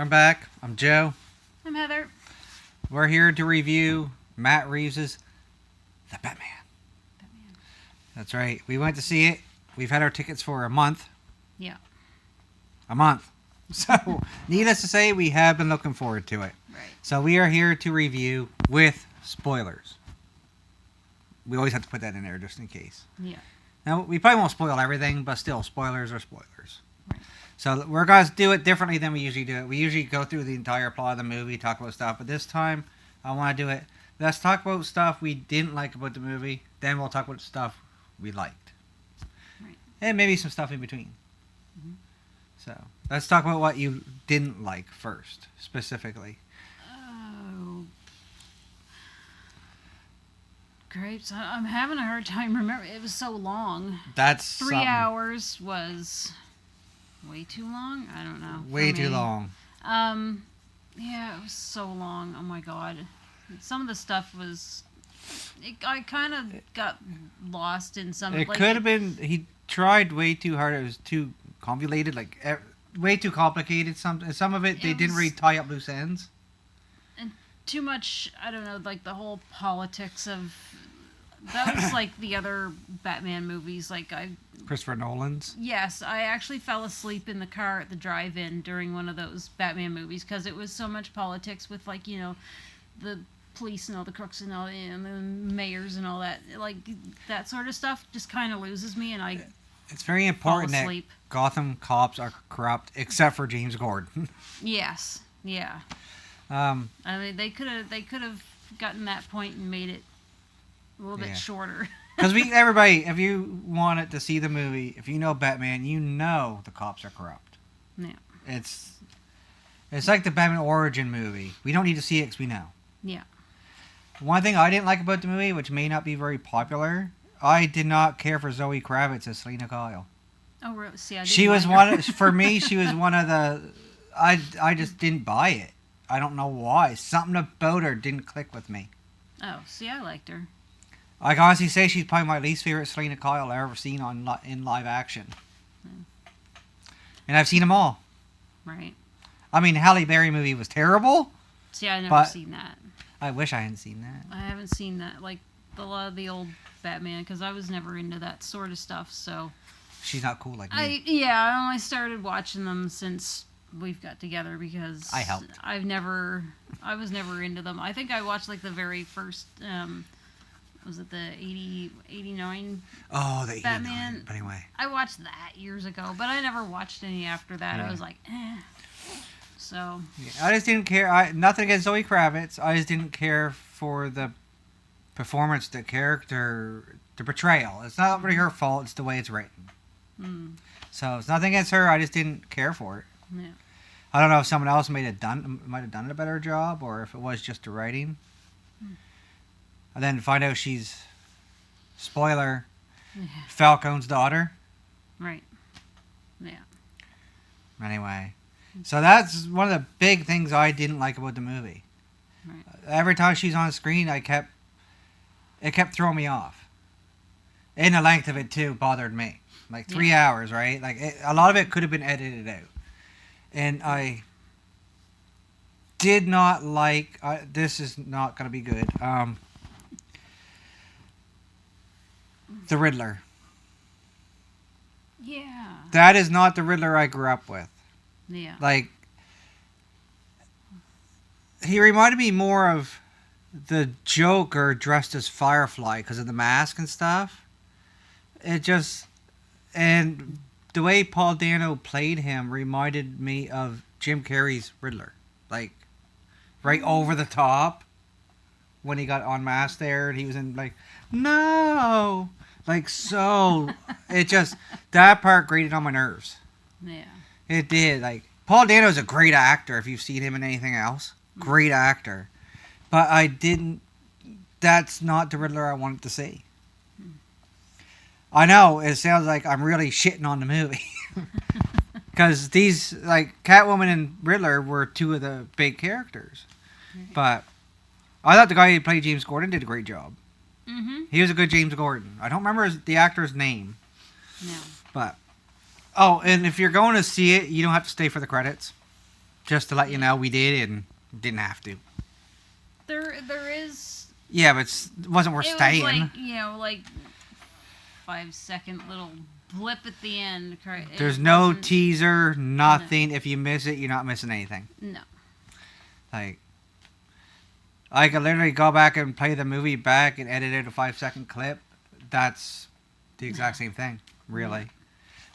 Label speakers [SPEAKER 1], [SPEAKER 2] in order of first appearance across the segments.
[SPEAKER 1] I'm back. I'm Joe.
[SPEAKER 2] I'm Heather.
[SPEAKER 1] We're here to review Matt Reeves' The Batman. That's right. We went to see it. We've had our tickets for a month.
[SPEAKER 2] Yeah.
[SPEAKER 1] A month. So, needless to say, we have been looking forward to it.
[SPEAKER 2] Right.
[SPEAKER 1] So, we are here to review with spoilers. We always have to put that in there just in case.
[SPEAKER 2] Yeah.
[SPEAKER 1] Now, we probably won't spoil everything, but still, spoilers are spoilers.
[SPEAKER 2] Right.
[SPEAKER 1] So, we're going to do it differently than we usually do it. We usually go through the entire plot of the movie, talk about stuff, but this time, I want to do it. Let's talk about stuff we didn't like about the movie, then we'll talk about stuff we liked.
[SPEAKER 2] Right.
[SPEAKER 1] And maybe some stuff in between.
[SPEAKER 2] Mm-hmm.
[SPEAKER 1] So, let's talk about what you didn't like first, specifically.
[SPEAKER 2] Oh. Grapes. I'm having a hard time remembering. It was so long.
[SPEAKER 1] That's
[SPEAKER 2] 3 hours was way too long. I don't know.
[SPEAKER 1] Way too long.
[SPEAKER 2] Yeah, it was so long. Oh my god. Some of the stuff was. I kind of got lost in some.
[SPEAKER 1] It could have been. He tried way too hard. It was too convoluted, way too complicated. Some of it they didn't really tie up loose ends.
[SPEAKER 2] And too much. I don't know, like the whole politics of. That was like the other Batman movies.
[SPEAKER 1] Christopher Nolan's.
[SPEAKER 2] Yes, I actually fell asleep in the car at the drive-in during one of those Batman movies because it was so much politics with the police and all the crooks and all and the mayors and all that. Like that sort of stuff just kind of loses me, and
[SPEAKER 1] It's very important that Gotham cops are corrupt, except for James Gordon.
[SPEAKER 2] Yes. Yeah. I mean, they could have gotten that point and made it a little bit shorter.
[SPEAKER 1] Because everybody, if you wanted to see the movie, if you know Batman, you know the cops are corrupt.
[SPEAKER 2] Yeah.
[SPEAKER 1] It's like the Batman origin movie. We don't need to see it because we know.
[SPEAKER 2] Yeah.
[SPEAKER 1] One thing I didn't like about the movie, which may not be very popular, I did not care for Zoe Kravitz as Selena Kyle.
[SPEAKER 2] Oh, really? See,
[SPEAKER 1] she was one of, for me, she was one of the, I just didn't buy it. I don't know why. Something about her didn't click with me.
[SPEAKER 2] Oh, see, I liked her.
[SPEAKER 1] I can honestly say she's probably my least favorite Selena Kyle I've ever seen in live action. And I've seen them all.
[SPEAKER 2] Right.
[SPEAKER 1] I mean, Halle Berry movie was terrible.
[SPEAKER 2] See, I've never seen that.
[SPEAKER 1] I wish I hadn't seen that.
[SPEAKER 2] I haven't seen that, like a lot of the old Batman, because I was never into that sort of stuff. So
[SPEAKER 1] she's not cool like me.
[SPEAKER 2] I only started watching them since we've got together because
[SPEAKER 1] I helped.
[SPEAKER 2] I was never into them. I think I watched like the very first. Was it the 89?
[SPEAKER 1] Oh, the 89.
[SPEAKER 2] Batman.
[SPEAKER 1] But anyway.
[SPEAKER 2] I watched that years ago, but I never watched any after that.
[SPEAKER 1] Yeah.
[SPEAKER 2] I was like, eh. So.
[SPEAKER 1] Yeah, I just didn't care. Nothing against Zoe Kravitz. I just didn't care for the performance, the character, the portrayal. It's not really her fault. It's the way it's written.
[SPEAKER 2] Mm.
[SPEAKER 1] So it's nothing against her. I just didn't care for it.
[SPEAKER 2] Yeah.
[SPEAKER 1] I don't know if someone else might have done a better job, or if it was just the writing. And then find out she's, spoiler, Falcone's daughter.
[SPEAKER 2] Right. Yeah.
[SPEAKER 1] Anyway. So that's one of the big things I didn't like about the movie.
[SPEAKER 2] Right.
[SPEAKER 1] Every time she's on screen, it kept throwing me off. And the length of it, too, bothered me. Like 3 hours, right? Like a lot of it could have been edited out. And I did not like, this is not going to be good. The Riddler.
[SPEAKER 2] Yeah.
[SPEAKER 1] That is not the Riddler I grew up with.
[SPEAKER 2] Yeah.
[SPEAKER 1] Like, he reminded me more of the Joker dressed as Firefly because of the mask and stuff. And the way Paul Dano played him reminded me of Jim Carrey's Riddler. Like, right over the top when he got unmasked there and he was in like, no! Like, so, that part grated on my nerves.
[SPEAKER 2] Yeah.
[SPEAKER 1] It did. Like, Paul Dano's a great actor if you've seen him in anything else. Great actor. But that's not the Riddler I wanted to see. I know, it sounds like I'm really shitting on the movie. Because these, like, Catwoman and Riddler were two of the big characters. But I thought the guy who played James Gordon did a great job.
[SPEAKER 2] Mm-hmm.
[SPEAKER 1] He was a good James Gordon. I don't remember the actor's name.
[SPEAKER 2] No.
[SPEAKER 1] But, oh, and if you're going to see it, you don't have to stay for the credits. just to let you know we did and didn't have to.
[SPEAKER 2] There is.
[SPEAKER 1] Yeah, but it wasn't worth
[SPEAKER 2] It was
[SPEAKER 1] staying.
[SPEAKER 2] like 5-second little blip at the end.
[SPEAKER 1] There's no teaser, nothing. No. If you miss it, you're not missing anything.
[SPEAKER 2] No.
[SPEAKER 1] Like, I could literally go back and play the movie back and edit it a 5-second clip. That's the exact same thing, really.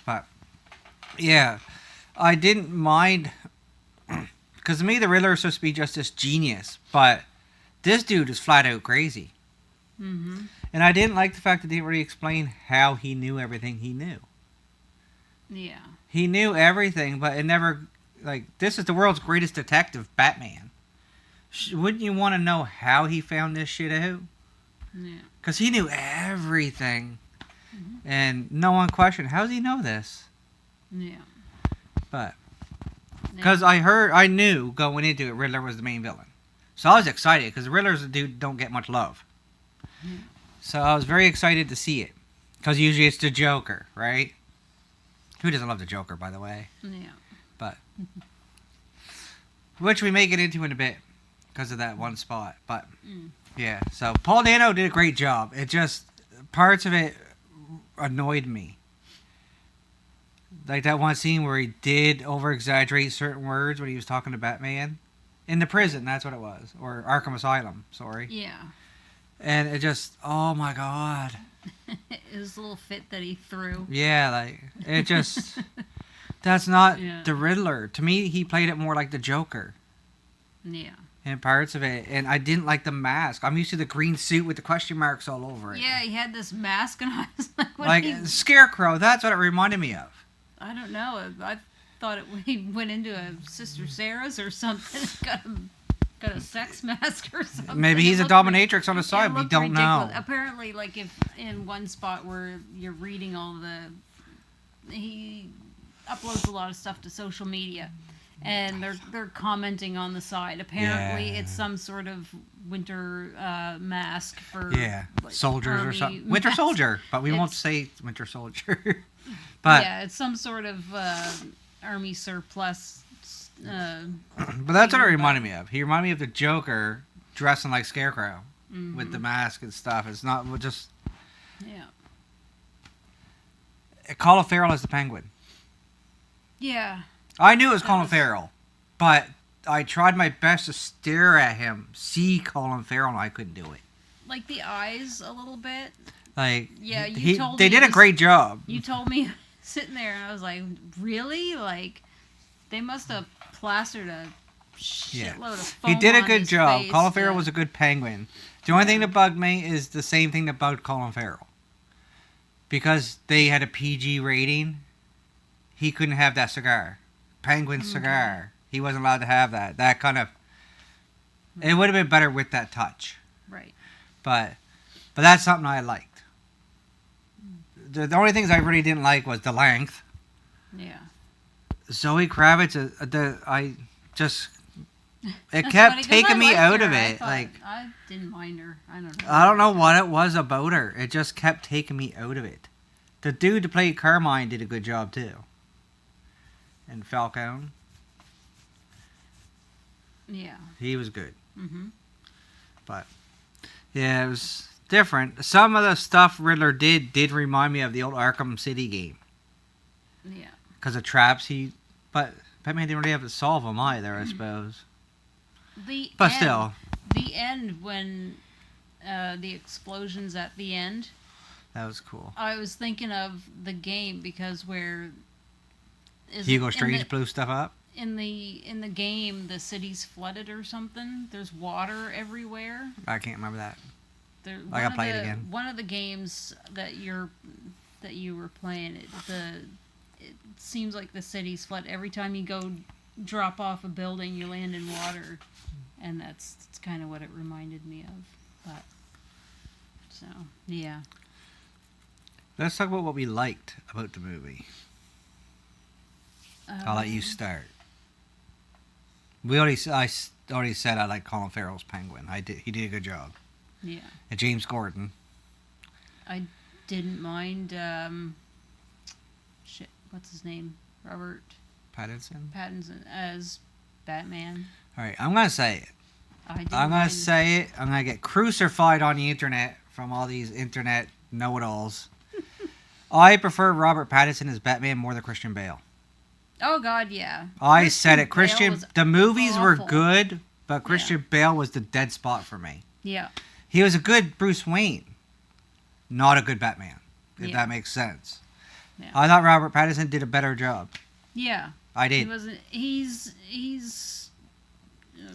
[SPEAKER 1] But, yeah, I didn't mind, because to me, the Riddler is supposed to be just this genius, but this dude is flat out crazy.
[SPEAKER 2] Mm-hmm.
[SPEAKER 1] And I didn't like the fact that they didn't really explain how he knew everything he knew.
[SPEAKER 2] Yeah.
[SPEAKER 1] He knew everything, but it never, like, this is the world's greatest detective, Batman. Wouldn't you want to know how he found this shit out?
[SPEAKER 2] Yeah.
[SPEAKER 1] Because he knew everything. Mm-hmm. And no one questioned, how does he know this?
[SPEAKER 2] Yeah.
[SPEAKER 1] But, because I knew going into it, Riddler was the main villain. So I was excited, because Riddler's a dude don't get much love.
[SPEAKER 2] Yeah.
[SPEAKER 1] So I was very excited to see it. Because usually it's the Joker, right? Who doesn't love the Joker, by the way?
[SPEAKER 2] Yeah.
[SPEAKER 1] But, which we may get into in a bit, because of that one spot. But, yeah. So Paul Dano did a great job. It just, parts of it annoyed me. Like that one scene where he did over-exaggerate certain words when he was talking to Batman. In the prison, that's what it was. Or Arkham Asylum, sorry.
[SPEAKER 2] Yeah.
[SPEAKER 1] And it just, oh my god.
[SPEAKER 2] His little fit that he threw.
[SPEAKER 1] Yeah, like, it just, that's not the Riddler. To me, he played it more like the Joker.
[SPEAKER 2] Yeah.
[SPEAKER 1] And parts of it. And I didn't like the mask. I'm used to the green suit with the question marks all over it.
[SPEAKER 2] Yeah, he had this mask and I was like, what?
[SPEAKER 1] Like, Scarecrow, that's what it reminded me of.
[SPEAKER 2] I don't know. I thought he went into a Sister Sarah's or something. Got a sex mask or something.
[SPEAKER 1] Maybe he's a dominatrix on the side. We don't know.
[SPEAKER 2] Apparently, like if in one spot where you're reading he uploads a lot of stuff to social media, and they're commenting on the side. Apparently, it's some sort of winter mask for
[SPEAKER 1] like, soldiers or something. Winter Soldier, but we won't say Winter Soldier. But
[SPEAKER 2] yeah, it's some sort of army surplus.
[SPEAKER 1] But that's what it reminded me of. He reminded me of the Joker dressing like Scarecrow with the mask and stuff. It's not just...
[SPEAKER 2] Yeah.
[SPEAKER 1] Colin Farrell as the Penguin.
[SPEAKER 2] Yeah.
[SPEAKER 1] I knew it was Colin Farrell, but I tried my best to stare at him, see Colin Farrell, and I couldn't do it.
[SPEAKER 2] Like the eyes a little bit.
[SPEAKER 1] Like,
[SPEAKER 2] yeah,
[SPEAKER 1] they did a great job.
[SPEAKER 2] You told me sitting there, and I was like, really? Like, they must have plastered a shitload of foam.
[SPEAKER 1] He did a good job.
[SPEAKER 2] Face,
[SPEAKER 1] Colin Farrell was a good Penguin. The only thing that bugged me is the same thing that bugged Colin Farrell. Because they had a PG rating, he couldn't have that cigar. Penguin cigar. He wasn't allowed to have that. That kind of... It would have been better with that touch.
[SPEAKER 2] Right.
[SPEAKER 1] But that's something I liked. The only things I really didn't like was the length.
[SPEAKER 2] Yeah.
[SPEAKER 1] Zoe Kravitz, it kept taking me out of it. Like,
[SPEAKER 2] I didn't mind her. I don't know.
[SPEAKER 1] I don't know what it was about her. It just kept taking me out of it. The dude to play Carmine did a good job too. And Falcone.
[SPEAKER 2] Yeah.
[SPEAKER 1] He was good.
[SPEAKER 2] Mm-hmm.
[SPEAKER 1] But yeah, it was different. Some of the stuff Riddler did remind me of the old Arkham City game.
[SPEAKER 2] Yeah.
[SPEAKER 1] Because of traps, but Batman didn't really have to solve them either, I suppose. Still.
[SPEAKER 2] The end when the explosions at the end.
[SPEAKER 1] That was cool.
[SPEAKER 2] I was thinking of the game because
[SPEAKER 1] Hugo Strange blew stuff up?
[SPEAKER 2] In the game, the city's flooded or something. There's water everywhere.
[SPEAKER 1] I can't remember that.
[SPEAKER 2] I
[SPEAKER 1] gotta play it again.
[SPEAKER 2] One of the games that you were playing, it seems like the city's flooded. Every time you go drop off a building, you land in water, and that's kind of what it reminded me of. But so yeah.
[SPEAKER 1] Let's talk about what we liked about the movie. I'll let you start. I already said I like Colin Farrell's Penguin. He did a good job.
[SPEAKER 2] Yeah.
[SPEAKER 1] And James Gordon.
[SPEAKER 2] I didn't mind. What's his name? Robert
[SPEAKER 1] Pattinson
[SPEAKER 2] as Batman.
[SPEAKER 1] All right, I'm gonna say it.
[SPEAKER 2] I didn't
[SPEAKER 1] I'm gonna
[SPEAKER 2] mind-
[SPEAKER 1] say it. I'm gonna get crucified on the internet from all these internet know-it-alls. I prefer Robert Pattinson as Batman more than Christian Bale.
[SPEAKER 2] Oh God, yeah.
[SPEAKER 1] I said it.
[SPEAKER 2] Bale
[SPEAKER 1] Christian.
[SPEAKER 2] was
[SPEAKER 1] The movies were
[SPEAKER 2] awful.
[SPEAKER 1] good, but Christian Bale was the dead spot for me.
[SPEAKER 2] Yeah.
[SPEAKER 1] He was a good Bruce Wayne, not a good Batman. If
[SPEAKER 2] Yeah.
[SPEAKER 1] that makes sense.
[SPEAKER 2] Yeah.
[SPEAKER 1] I thought Robert Pattinson did a better job.
[SPEAKER 2] Yeah.
[SPEAKER 1] I
[SPEAKER 2] He
[SPEAKER 1] did.
[SPEAKER 2] wasn't. He's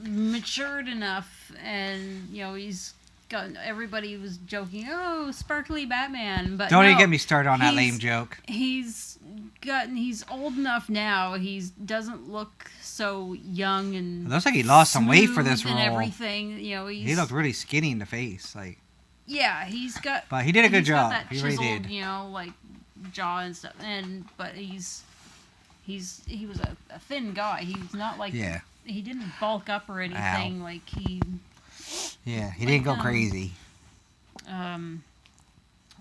[SPEAKER 2] matured enough, and he's got. Everybody was joking, "Oh, sparkly Batman," but
[SPEAKER 1] Don't
[SPEAKER 2] no,
[SPEAKER 1] even get me started on that
[SPEAKER 2] he's-
[SPEAKER 1] lame joke.
[SPEAKER 2] He's old enough now. He doesn't look so young and.
[SPEAKER 1] It looks like he lost some weight for this
[SPEAKER 2] smooth and
[SPEAKER 1] role.
[SPEAKER 2] everything,
[SPEAKER 1] He looked really skinny in the face, like.
[SPEAKER 2] Yeah, he's got.
[SPEAKER 1] But he did a good
[SPEAKER 2] he's got
[SPEAKER 1] job.
[SPEAKER 2] that
[SPEAKER 1] He really
[SPEAKER 2] chiseled,
[SPEAKER 1] did.
[SPEAKER 2] like jaw and stuff. But he was a thin guy. He's not like
[SPEAKER 1] Yeah.
[SPEAKER 2] he didn't bulk up or anything. Like he
[SPEAKER 1] Yeah, he didn't go crazy.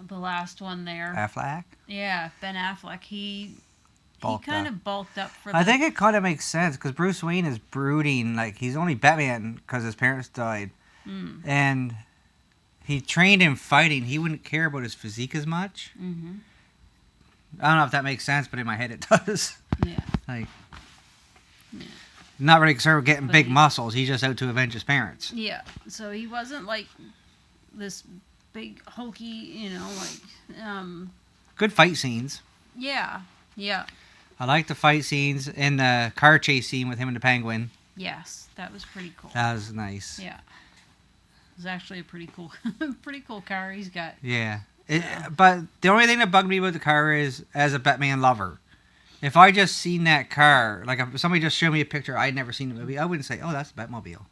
[SPEAKER 2] the last one there.
[SPEAKER 1] Affleck?
[SPEAKER 2] Yeah, Ben Affleck. He
[SPEAKER 1] Bulked
[SPEAKER 2] kind
[SPEAKER 1] up.
[SPEAKER 2] of bulked up for.
[SPEAKER 1] I think it kind of makes sense because Bruce Wayne is brooding. Like, he's only Batman because his parents died. And he trained in fighting. He wouldn't care about his physique as much.
[SPEAKER 2] Mm-hmm.
[SPEAKER 1] I don't know if that makes sense, but in my head it does.
[SPEAKER 2] Yeah.
[SPEAKER 1] Like,
[SPEAKER 2] Yeah.
[SPEAKER 1] not really concerned with getting
[SPEAKER 2] But
[SPEAKER 1] big
[SPEAKER 2] he-
[SPEAKER 1] muscles. He's just out to avenge his parents.
[SPEAKER 2] Yeah. So he wasn't like this big hulky,
[SPEAKER 1] Good fight scenes.
[SPEAKER 2] Yeah. Yeah.
[SPEAKER 1] I like the fight scenes in the car chase scene with him and the Penguin.
[SPEAKER 2] Yes, that was pretty cool.
[SPEAKER 1] That was nice.
[SPEAKER 2] Yeah. It was actually a pretty cool car he's got.
[SPEAKER 1] Yeah.
[SPEAKER 2] Yeah.
[SPEAKER 1] But the only thing that bugged me about the car is, as a Batman lover, if I just seen that car, like if somebody just showed me a picture, I'd never seen the movie, I wouldn't say, oh, that's a Batmobile.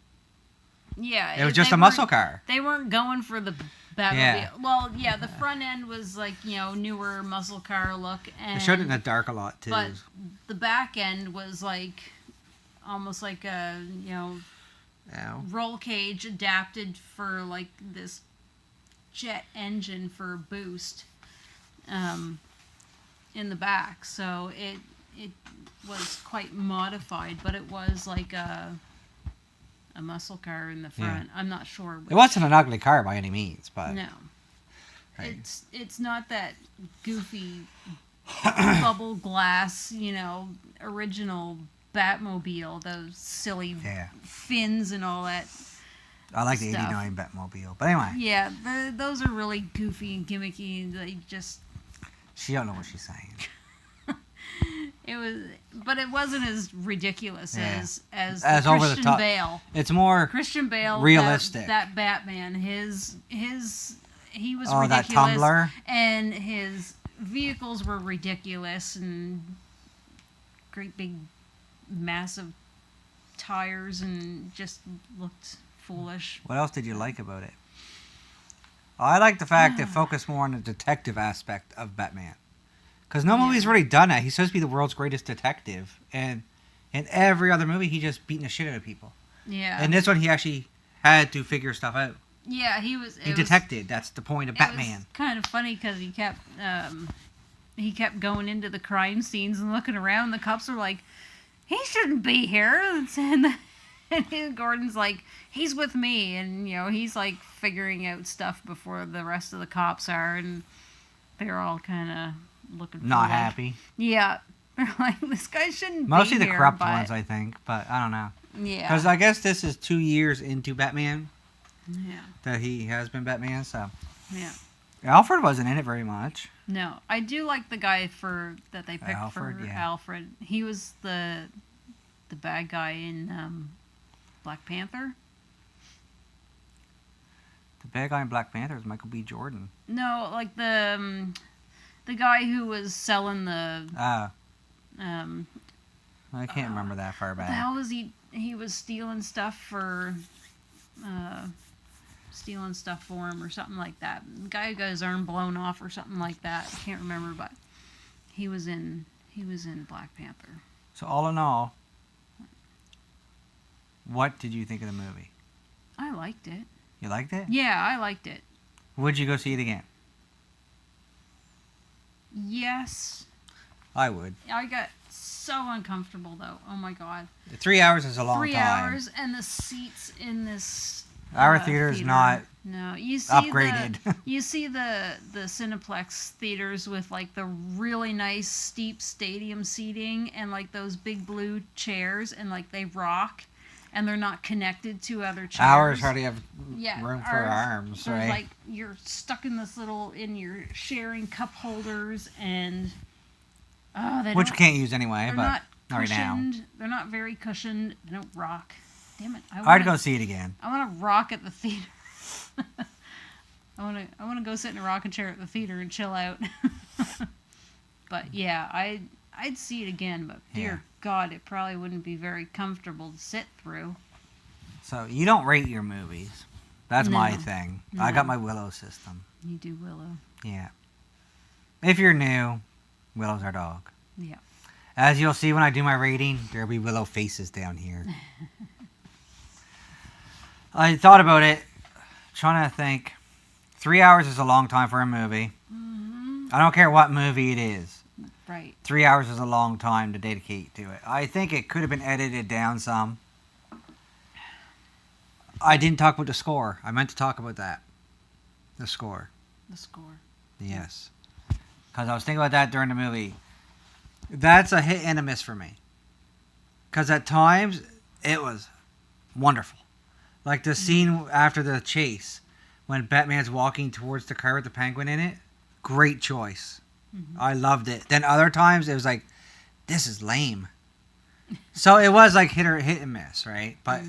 [SPEAKER 2] Yeah.
[SPEAKER 1] It was just
[SPEAKER 2] they
[SPEAKER 1] a muscle
[SPEAKER 2] weren't-
[SPEAKER 1] car.
[SPEAKER 2] They weren't going for the Batmobile.
[SPEAKER 1] Yeah.
[SPEAKER 2] Well, yeah, the front end was like, newer muscle car look. And
[SPEAKER 1] It showed it in the dark a lot, too.
[SPEAKER 2] But the back end was like almost like a,
[SPEAKER 1] Ow.
[SPEAKER 2] roll cage adapted for like this jet engine for boost in the back. So it was quite modified, but it was like a muscle car in the front. I'm not sure.
[SPEAKER 1] It wasn't an ugly car by any means, but...
[SPEAKER 2] No.
[SPEAKER 1] Right.
[SPEAKER 2] It's not that goofy bubble glass, original Batmobile, those silly
[SPEAKER 1] Yeah.
[SPEAKER 2] fins and all that.
[SPEAKER 1] I like the
[SPEAKER 2] Stuff.
[SPEAKER 1] 89 Batmobile. But anyway,
[SPEAKER 2] Yeah, those are really goofy and gimmicky. And they just
[SPEAKER 1] she don't know what she's saying.
[SPEAKER 2] but it wasn't as ridiculous
[SPEAKER 1] Yeah.
[SPEAKER 2] as
[SPEAKER 1] As
[SPEAKER 2] the
[SPEAKER 1] over the
[SPEAKER 2] Christian
[SPEAKER 1] top.
[SPEAKER 2] Bale.
[SPEAKER 1] It's more...
[SPEAKER 2] Christian Bale,
[SPEAKER 1] realistic.
[SPEAKER 2] That Batman, he was
[SPEAKER 1] Oh, that
[SPEAKER 2] ridiculous,
[SPEAKER 1] tumbler?
[SPEAKER 2] and his vehicles were ridiculous and great big, massive tires, and just looked foolish.
[SPEAKER 1] What else did you like about it? I like the fact it focused more on the detective aspect of Batman. Because no movie's really done that. He's supposed to be the world's greatest detective. And in every other movie, he just beating the shit out of people.
[SPEAKER 2] Yeah,
[SPEAKER 1] And this one, he actually had to figure stuff out.
[SPEAKER 2] yeah, he was.
[SPEAKER 1] He detected. That's the point of Batman.
[SPEAKER 2] It was kind of funny because he kept going into the crime scenes and looking around. The cops were like, "He shouldn't be here," and Gordon's like, "He's with me," and he's like figuring out stuff before the rest of the cops are, and they're all kind of looking
[SPEAKER 1] Not
[SPEAKER 2] for, like-
[SPEAKER 1] happy.
[SPEAKER 2] Yeah, they're like, "This guy shouldn't
[SPEAKER 1] Mostly
[SPEAKER 2] be
[SPEAKER 1] the
[SPEAKER 2] here,"
[SPEAKER 1] corrupt
[SPEAKER 2] but-
[SPEAKER 1] ones, I think. But I don't know.
[SPEAKER 2] Yeah,
[SPEAKER 1] Because I guess this is 2 years into Batman
[SPEAKER 2] yeah,
[SPEAKER 1] that he has been Batman. So
[SPEAKER 2] yeah.
[SPEAKER 1] Alfred wasn't in it very much.
[SPEAKER 2] No, I do like the guy that they picked
[SPEAKER 1] Alfred,
[SPEAKER 2] for
[SPEAKER 1] yeah.
[SPEAKER 2] Alfred. He was the bad guy in Black Panther.
[SPEAKER 1] The bad guy in Black Panther is Michael B. Jordan.
[SPEAKER 2] No, like the guy who was selling the
[SPEAKER 1] I can't remember that far
[SPEAKER 2] what the
[SPEAKER 1] back.
[SPEAKER 2] hell was he? He was stealing stuff for him or something like that. The guy who got his arm blown off or something like that. I can't remember, but he was in Black Panther.
[SPEAKER 1] So all in all, what did you think of the movie?
[SPEAKER 2] I liked it.
[SPEAKER 1] You liked it?
[SPEAKER 2] Yeah, I liked it.
[SPEAKER 1] Would you go see it again?
[SPEAKER 2] Yes.
[SPEAKER 1] I would.
[SPEAKER 2] I got so uncomfortable though. Oh my god.
[SPEAKER 1] 3 hours is a long
[SPEAKER 2] 3
[SPEAKER 1] time.
[SPEAKER 2] hours, and the seats in this
[SPEAKER 1] Our theater is not
[SPEAKER 2] no. You see
[SPEAKER 1] upgraded.
[SPEAKER 2] You see the Cineplex theaters with like the really nice steep stadium seating and like those big blue chairs, and like they rock, and they're not connected to other chairs.
[SPEAKER 1] Ours hardly have
[SPEAKER 2] Yeah,
[SPEAKER 1] room for arms,
[SPEAKER 2] there's
[SPEAKER 1] right?
[SPEAKER 2] like you're stuck in this little, you're sharing cup holders, and
[SPEAKER 1] Which we can't use anyway,
[SPEAKER 2] they're
[SPEAKER 1] but
[SPEAKER 2] not
[SPEAKER 1] not right now.
[SPEAKER 2] cushioned. They're not very cushioned. They don't rock. Damn it!
[SPEAKER 1] I'd go see it again.
[SPEAKER 2] I want to rock at the theater. I want to go sit in a rocking chair at the theater and chill out. But yeah, I'd see it again. But dear God, it probably wouldn't be very comfortable to sit through.
[SPEAKER 1] So you don't rate your movies. That's my
[SPEAKER 2] No.
[SPEAKER 1] thing.
[SPEAKER 2] No.
[SPEAKER 1] I got my Willow system.
[SPEAKER 2] You do Willow.
[SPEAKER 1] Yeah. If you're new, Willow's our dog.
[SPEAKER 2] Yeah.
[SPEAKER 1] As you'll see when I do my rating, there'll be Willow faces down here. I thought about it, trying to think. 3 hours is a long time for a movie.
[SPEAKER 2] Mm-hmm.
[SPEAKER 1] I don't care what movie it is.
[SPEAKER 2] Right.
[SPEAKER 1] 3 hours is a long time to dedicate to it. I think it could have been edited down some. I didn't talk about the score. I meant to talk about that. The score.
[SPEAKER 2] The score.
[SPEAKER 1] Yes. Because I was thinking about that during the movie. That's a hit and a miss for me. Because at times, it was wonderful. Like the scene after the chase, when Batman's walking towards the car with the penguin in it. Great choice.
[SPEAKER 2] Mm-hmm.
[SPEAKER 1] I loved it. Then other times, it was like, this is lame. So it was like hit and miss, right? But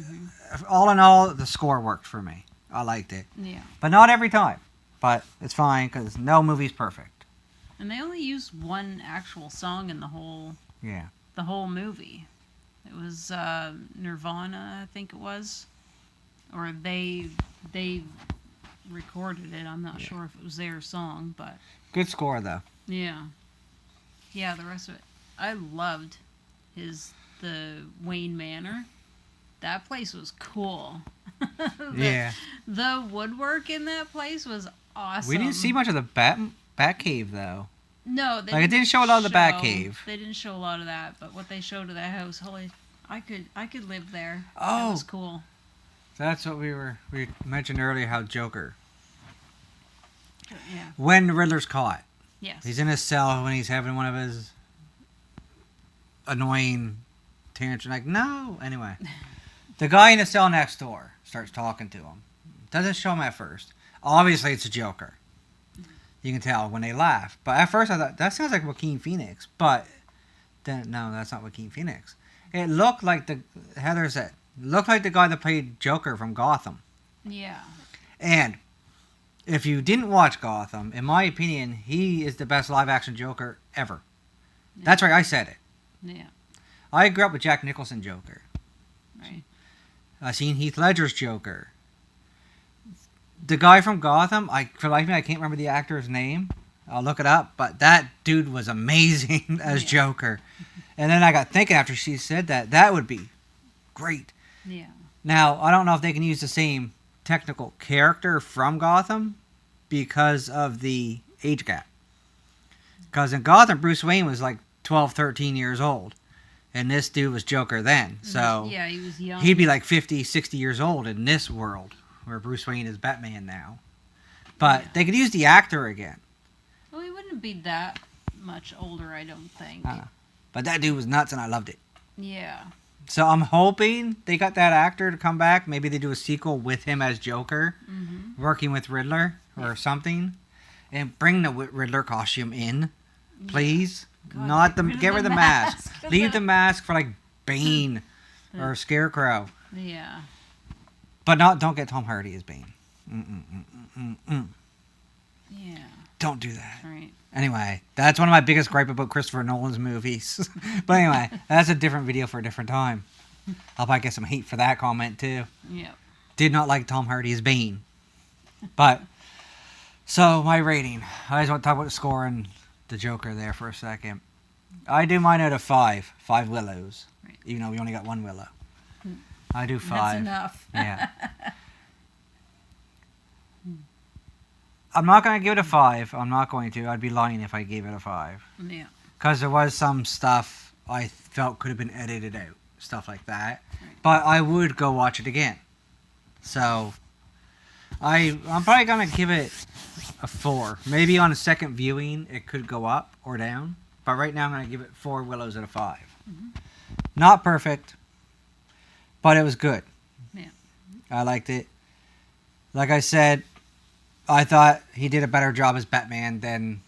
[SPEAKER 1] all in all, the score worked for me. I liked it.
[SPEAKER 2] Yeah.
[SPEAKER 1] But not every time. But it's fine, because no movie's perfect.
[SPEAKER 2] And they only used one actual song in the whole movie. It was Nirvana, I think it was, or they recorded it. I'm not sure if it was their song, but
[SPEAKER 1] Good score, though.
[SPEAKER 2] yeah, the rest of it, I loved the Wayne Manor. That place was cool. The woodwork in that place was awesome.
[SPEAKER 1] We didn't see much of the Bat Cave, though.
[SPEAKER 2] No,
[SPEAKER 1] Like, it didn't show a lot of the Bat Cave.
[SPEAKER 2] They didn't show a lot of that, but what they showed of that house, holy, I could live there.
[SPEAKER 1] Oh.
[SPEAKER 2] That was cool.
[SPEAKER 1] That's what we mentioned earlier, how Joker.
[SPEAKER 2] Yeah.
[SPEAKER 1] When the Riddler's caught.
[SPEAKER 2] Yes.
[SPEAKER 1] He's in his cell when he's having one of his annoying tantrum. Like, no. Anyway. The guy in the cell next door starts talking to him. Doesn't show him at first. Obviously, it's a Joker. You can tell when they laugh. But at first, I thought, that sounds like Joaquin Phoenix. But then, no, that's not Joaquin Phoenix. It looked like Heather said, looked like the guy that played Joker from Gotham.
[SPEAKER 2] Yeah.
[SPEAKER 1] And if you didn't watch Gotham, in my opinion, he is the best live-action Joker ever.
[SPEAKER 2] Yeah.
[SPEAKER 1] That's right, I said it.
[SPEAKER 2] Yeah.
[SPEAKER 1] I grew up with Jack Nicholson Joker.
[SPEAKER 2] Right.
[SPEAKER 1] I seen Heath Ledger's Joker. The guy from Gotham, for life of me, I can't remember the actor's name. I'll look it up. But that dude was amazing as Joker. And then I got thinking after she said that would be great.
[SPEAKER 2] Yeah.
[SPEAKER 1] Now, I don't know if they can use the same technical character from Gotham because of the age gap. Because in Gotham, Bruce Wayne was like 12, 13 years old. And this dude was Joker then. So
[SPEAKER 2] yeah, he was young.
[SPEAKER 1] he'd be like 50, 60 years old in this world where Bruce Wayne is Batman now. But they could use the actor again.
[SPEAKER 2] Well, he wouldn't be that much older, I don't think.
[SPEAKER 1] But that dude was nuts and I loved it.
[SPEAKER 2] Yeah.
[SPEAKER 1] So I'm hoping they got that actor to come back. Maybe they do a sequel with him as Joker, working with Riddler or something. And bring the Riddler costume in, please.
[SPEAKER 2] God,
[SPEAKER 1] Not
[SPEAKER 2] get rid of the mask.
[SPEAKER 1] Leave the mask for like Bane or Scarecrow.
[SPEAKER 2] Yeah.
[SPEAKER 1] But don't get Tom Hardy as Bane.
[SPEAKER 2] Yeah.
[SPEAKER 1] Don't do that.
[SPEAKER 2] Right.
[SPEAKER 1] Anyway, that's one of my biggest gripe about Christopher Nolan's movies. But anyway, that's a different video for a different time. I'll probably get some hate for that comment too.
[SPEAKER 2] Yeah.
[SPEAKER 1] Did not like Tom Hardy as Bane. But, so my rating. I just want to talk about the score and the Joker there for a second. I do mine out of 5. 5 Willows.
[SPEAKER 2] Right.
[SPEAKER 1] Even though we only got 1 Willow. I do 5.
[SPEAKER 2] That's enough.
[SPEAKER 1] Yeah. I'm not going to give it a 5. I'm not going to. I'd be lying if I gave it a 5.
[SPEAKER 2] Yeah.
[SPEAKER 1] Because there was some stuff I felt could have been edited out, stuff like that.
[SPEAKER 2] Right.
[SPEAKER 1] But I would go watch it again. So I'm probably gonna give it a 4. Maybe on a second viewing it could go up or down. But right now I'm gonna give it 4 Willows out of 5.
[SPEAKER 2] Mm-hmm.
[SPEAKER 1] Not perfect, but it was good.
[SPEAKER 2] Yeah.
[SPEAKER 1] I liked it. Like I said, I thought he did a better job as Batman than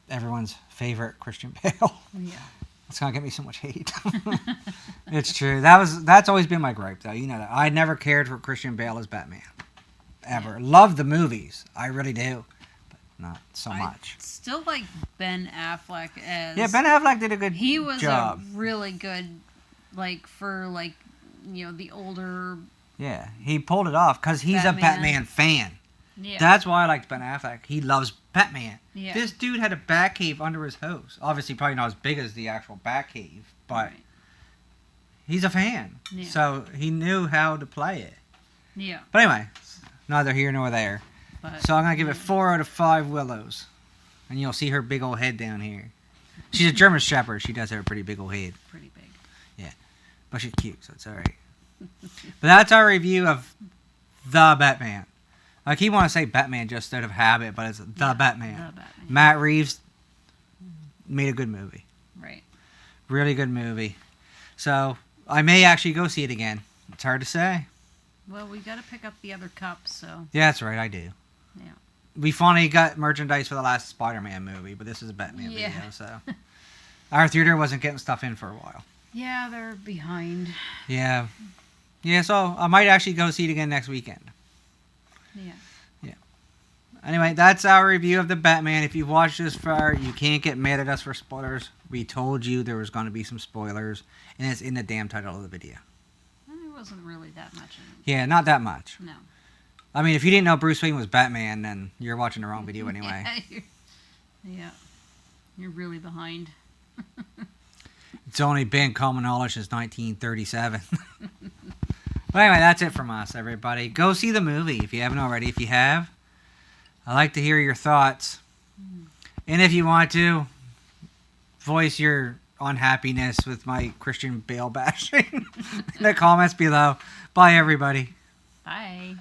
[SPEAKER 1] everyone's favorite Christian Bale.
[SPEAKER 2] Yeah.
[SPEAKER 1] It's gonna get me so much hate. It's true. That's always been my gripe, though. You know that I never cared for Christian Bale as Batman, ever. Love the movies, I really do, but not so much.
[SPEAKER 2] Still like Ben Affleck as.
[SPEAKER 1] Yeah, Ben Affleck did a good
[SPEAKER 2] He was
[SPEAKER 1] job.
[SPEAKER 2] a really good, like for like, you know, the older.
[SPEAKER 1] Yeah, he pulled it off because he's a Batman fan.
[SPEAKER 2] Yeah.
[SPEAKER 1] That's why I liked Ben Affleck. He loves Batman.
[SPEAKER 2] Yeah.
[SPEAKER 1] This dude had a Batcave under his house. Obviously, probably not as big as the actual Batcave, but
[SPEAKER 2] Right.
[SPEAKER 1] he's a fan.
[SPEAKER 2] Yeah.
[SPEAKER 1] So he knew how to play it.
[SPEAKER 2] Yeah.
[SPEAKER 1] But anyway, neither here nor there.
[SPEAKER 2] But,
[SPEAKER 1] So I'm going to give it 4 out of 5 Willows. And you'll see her big old head down here. She's a German Shepherd. She does have a pretty big old head.
[SPEAKER 2] Pretty big.
[SPEAKER 1] But she's cute, so it's alright. But that's our review of The Batman. I keep wanting to say Batman just out of habit, but it's The Batman.
[SPEAKER 2] The Batman.
[SPEAKER 1] Matt Reeves made a good movie.
[SPEAKER 2] Right.
[SPEAKER 1] Really good movie. So I may actually go see it again. It's hard to say.
[SPEAKER 2] Well, we got to pick up the other cup, so.
[SPEAKER 1] Yeah, that's right, I do.
[SPEAKER 2] Yeah.
[SPEAKER 1] We finally got merchandise for the last Spider-Man movie, but this is a Batman video, so. Our theater wasn't getting stuff in for a while.
[SPEAKER 2] Yeah, they're behind.
[SPEAKER 1] Yeah. Yeah, so I might actually go see it again next weekend.
[SPEAKER 2] Yeah.
[SPEAKER 1] Anyway, that's our review of the Batman. If you've watched this far, you can't get mad at us for spoilers. We told you there was going to be some spoilers, and it's in the damn title of the video.
[SPEAKER 2] It wasn't really that much.
[SPEAKER 1] Yeah, not that much.
[SPEAKER 2] No.
[SPEAKER 1] I mean, if you didn't know Bruce Wayne was Batman, then you're watching the wrong video anyway.
[SPEAKER 2] Yeah. You're really behind.
[SPEAKER 1] It's only been common knowledge since 1937. But anyway, that's it from us, everybody. Go see the movie if you haven't already. If you have, I'd like to hear your thoughts. And if you want to, voice your unhappiness with my Christian Bale bashing in the comments below. Bye, everybody.
[SPEAKER 2] Bye.